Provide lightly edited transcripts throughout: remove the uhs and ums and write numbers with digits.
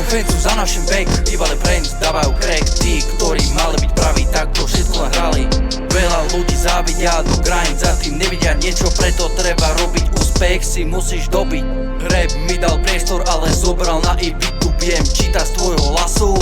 Random fancu za našim back, bývalý friends dávajú crack. Tí, ktorí mali byť praví, tak to všetko len hrali. Veľa ľudí závidia, no grind za tým nevidia niečo, preto treba robiť úspech si musíš dobiť. Rap mi dal priestor, ale zobral na ibitu. Viem čítať z tvojho hlasu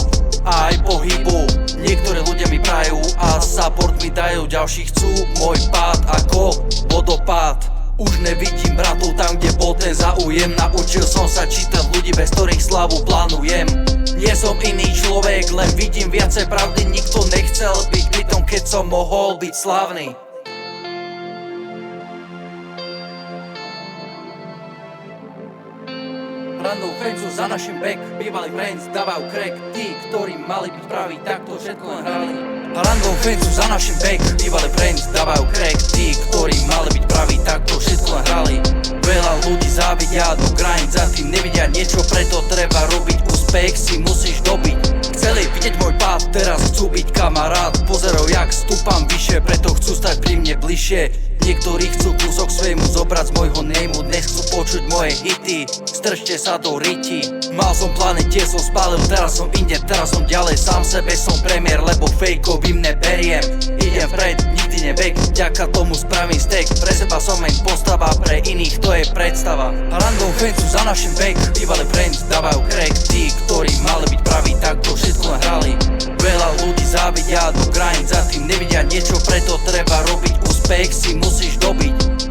a aj pohybu. Niektorí ľudia mi prajú a support mi dajú, ďalší chcú môj pád ako vodopád. Už nevidím bratov tam, kde bol ten záujem. Naučil som sa čítať ľudí, bez ktorých slavu plánujem. Nie som iný človek, len vidím viacej pravdy. Nikto nechcel byť bytom, keď som mohol byť slávny. Random fancu za našim back, bývalý friends dávajú crack. Tí, ktorí mali byť praví, tak to všetko len hrali. Random fancu za našim back, bývalý friends dávajú crack. Tí, ktorí mali byť praví, tak to všetko len hrali. Veľa ľudí závidia, no grind za tým nevidia niečo, preto treba robiť úspech si musíš dobiť. Chceli vidieť môj pád, teraz chcú byť kamarát. Pozerajú jak stúpam vyššie, preto chcú stať pri mne bližšie. Niektorí chcú kúsok svojmu zobrať z môjho nejmu, dnes chcú počuť moje hity. Stržte sa do riti. Mal som plány, tie som spálil, teraz som inde, teraz som ďalej. Sám sebe som premiér, lebo fejkovým neberiem. Idem vpred, nikdy neback, vďaka tomu spravím stack. Pre seba som len postava, pre iných to je predstava. Random fancu za našim back, bývalý friends dávajú crack. Tí, ktorí mali byť praví, tak to všetko len hrali. Veľa ľudí závidia, no grind za tým nevidia niečo, preto treba robiť úspech si musíš dobiť.